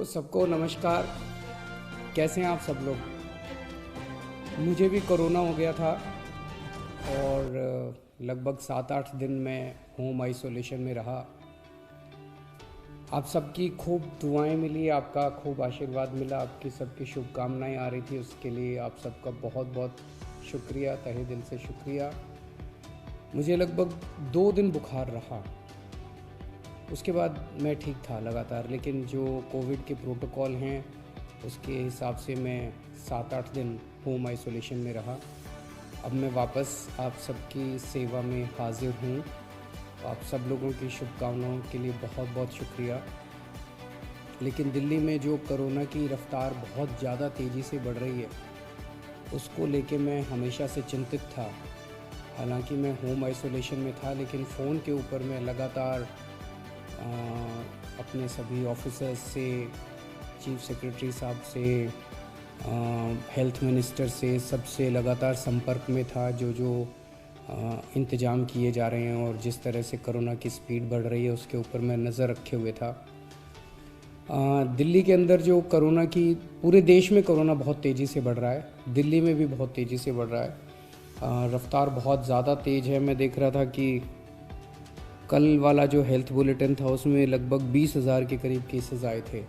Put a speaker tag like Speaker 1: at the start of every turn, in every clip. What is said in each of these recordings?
Speaker 1: सबको नमस्कार। कैसे हैं आप सब लोग। मुझे भी कोरोना हो गया था और लगभग 7-8 दिन मैं होम आइसोलेशन में रहा। आप सबकी खूब दुआएं मिली, आपका खूब आशीर्वाद मिला, आपकी सबकी शुभकामनाएं आ रही थी। उसके लिए आप सबका बहुत बहुत शुक्रिया, तहे दिल से शुक्रिया। मुझे लगभग 2 दिन बुखार रहा, उसके बाद मैं ठीक था लगातार। लेकिन जो कोविड के प्रोटोकॉल हैं उसके हिसाब से मैं 7-8 दिन होम आइसोलेशन में रहा। अब मैं वापस आप सबकी सेवा में हाजिर हूँ। आप सब लोगों की शुभकामनाओं के लिए बहुत बहुत शुक्रिया। लेकिन दिल्ली में जो कोरोना की रफ़्तार बहुत ज़्यादा तेज़ी से बढ़ रही है, उसको लेके मैं हमेशा से चिंतित था। हालांकि मैं होम आइसोलेशन में था, लेकिन फ़ोन के ऊपर मैं लगातार अपने सभी ऑफिसर्स से, चीफ सेक्रेटरी साहब से, हेल्थ मिनिस्टर से, सबसे लगातार संपर्क में था। जो इंतज़ाम किए जा रहे हैं और जिस तरह से कोरोना की स्पीड बढ़ रही है उसके ऊपर मैं नज़र रखे हुए था। दिल्ली के अंदर जो कोरोना की, पूरे देश में कोरोना बहुत तेज़ी से बढ़ रहा है, दिल्ली में भी बहुत तेज़ी से बढ़ रहा है। रफ़्तार बहुत ज़्यादा तेज़ है। मैं देख रहा था कि कल वाला जो हेल्थ बुलेटिन था उसमें लगभग 20,000 के करीब केसेस आए थे,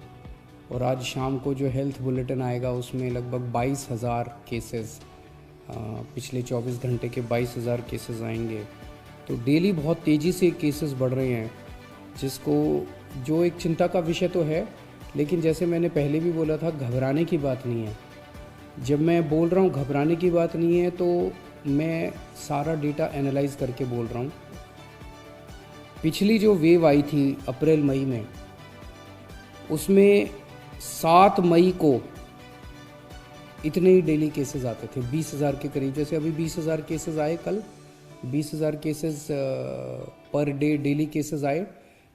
Speaker 1: और आज शाम को जो हेल्थ बुलेटिन आएगा उसमें लगभग 22,000 केसेस, पिछले 24 घंटे के 22,000 केसेस आएंगे। तो डेली बहुत तेज़ी से केसेस बढ़ रहे हैं, जो एक चिंता का विषय तो है। लेकिन जैसे मैंने पहले भी बोला था, घबराने की बात नहीं है। जब मैं बोल रहा हूँ घबराने की बात नहीं है, तो मैं सारा डेटा एनालाइज करके बोल रहा हूँ। पिछली जो वेव आई थी अप्रैल मई में, उसमें 7 मई को इतने ही डेली केसेस आते थे, 20,000 के करीब। जैसे अभी 20,000 केसेस आए, कल 20,000 cases per day daily cases आए।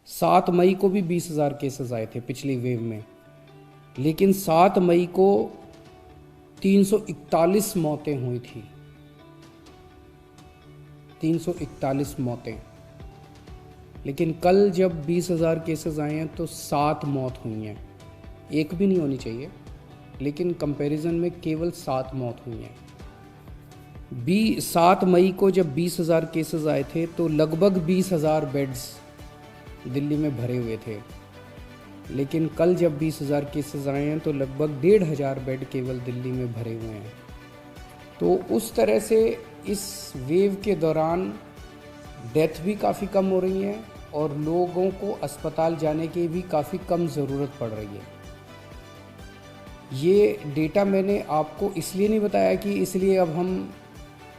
Speaker 1: 7 मई को भी 20,000 केसेस आए थे पिछली वेव में। लेकिन 7 मई को 341 मौतें हुई थी, 341 मौतें। लेकिन कल जब 20,000 केसेस आए हैं तो 7 मौत हुई हैं। एक भी नहीं होनी चाहिए, लेकिन कंपैरिजन में केवल 7 मौत हुई हैं। 7 मई को जब 20,000 केसेस आए थे तो लगभग 20,000 बेड्स दिल्ली में भरे हुए थे। लेकिन कल जब 20,000 केसेस आए हैं तो लगभग 1,500 बेड केवल दिल्ली में भरे हुए हैं। तो उस तरह से इस वेव के दौरान डेथ भी काफ़ी कम हो रही है और लोगों को अस्पताल जाने की भी काफ़ी कम ज़रूरत पड़ रही है। ये डेटा मैंने आपको इसलिए नहीं बताया कि इसलिए अब हम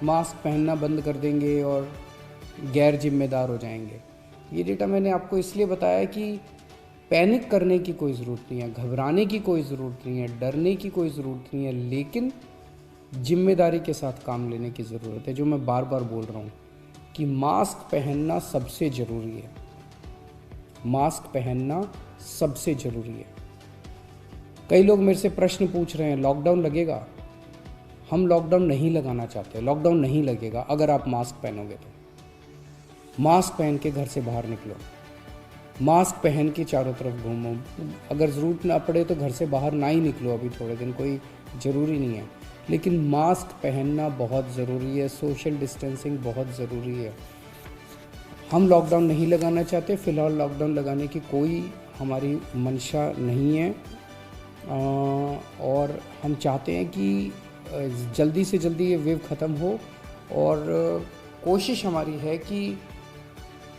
Speaker 1: मास्क पहनना बंद कर देंगे और गैर जिम्मेदार हो जाएंगे। ये डेटा मैंने आपको इसलिए बताया कि पैनिक करने की कोई ज़रूरत नहीं है, घबराने की कोई ज़रूरत नहीं है, डरने की कोई ज़रूरत नहीं है, लेकिन जिम्मेदारी के साथ काम लेने की ज़रूरत है। जो मैं बार बार बोल रहा हूँ कि मास्क पहनना सबसे ज़रूरी है, मास्क पहनना सबसे ज़रूरी है। कई लोग मेरे से प्रश्न पूछ रहे हैं, लॉकडाउन लगेगा? हम लॉकडाउन नहीं लगाना चाहते, लॉकडाउन नहीं लगेगा अगर आप मास्क पहनोगे तो। मास्क पहन के घर से बाहर निकलो, मास्क पहन के चारों तरफ घूमो। अगर ज़रूरत ना पड़े तो घर से बाहर ना ही निकलो, अभी थोड़े दिन कोई ज़रूरी नहीं है। लेकिन मास्क पहनना बहुत ज़रूरी है, सोशल डिस्टेंसिंग बहुत ज़रूरी है। हम लॉकडाउन नहीं लगाना चाहते, फ़िलहाल लॉकडाउन लगाने की कोई हमारी मंशा नहीं है। और हम चाहते हैं कि जल्दी से जल्दी ये वेव ख़त्म हो, और कोशिश हमारी है कि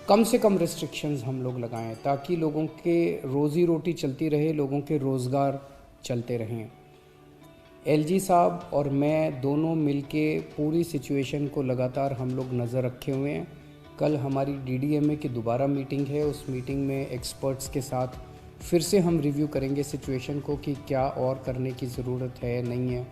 Speaker 1: कम से कम रिस्ट्रिक्शंस हम लोग लगाएं, ताकि लोगों के रोज़ी रोटी चलती रहे, लोगों के रोज़गार चलते रहें। एलजी साहब और मैं दोनों मिलके पूरी सिचुएशन को लगातार हम लोग नज़र रखे हुए हैं। कल हमारी डीडीएमए की दोबारा मीटिंग है, उस मीटिंग में एक्सपर्ट्स के साथ फिर से हम रिव्यू करेंगे सिचुएशन को कि क्या और करने की ज़रूरत है, नहीं है।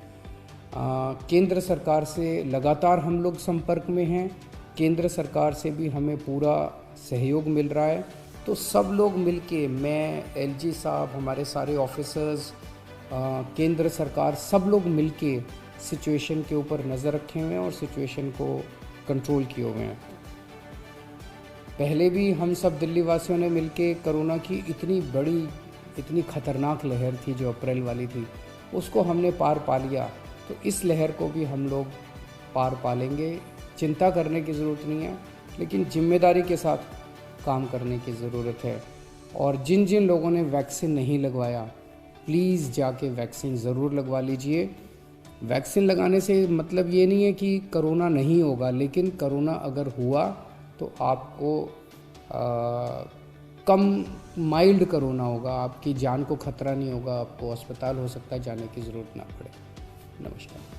Speaker 1: केंद्र सरकार से लगातार हम लोग संपर्क में हैं, केंद्र सरकार से भी हमें पूरा सहयोग मिल रहा है। तो सब लोग मिलके, मैं, एलजी साहब, हमारे सारे ऑफिसर्स, केंद्र सरकार, सब लोग मिलके सिचुएशन के ऊपर नज़र रखे हुए हैं और सिचुएशन को कंट्रोल किए हुए हैं। पहले भी हम सब दिल्ली वासियों ने मिलके कोरोना की इतनी बड़ी इतनी ख़तरनाक लहर थी जो अप्रैल वाली थी, उसको हमने पार पा लिया, तो इस लहर को भी हम लोग पार पा लेंगे। चिंता करने की ज़रूरत नहीं है, लेकिन जिम्मेदारी के साथ काम करने की ज़रूरत है। और जिन जिन लोगों ने वैक्सीन नहीं लगवाया, प्लीज़ जाके वैक्सीन ज़रूर लगवा लीजिए। वैक्सीन लगाने से मतलब ये नहीं है कि कोरोना नहीं होगा, लेकिन कोरोना अगर हुआ तो आपको कम माइल्ड कोरोना होगा, आपकी जान को खतरा नहीं होगा, आपको अस्पताल हो सकता है जाने की ज़रूरत ना पड़े। नमस्कार।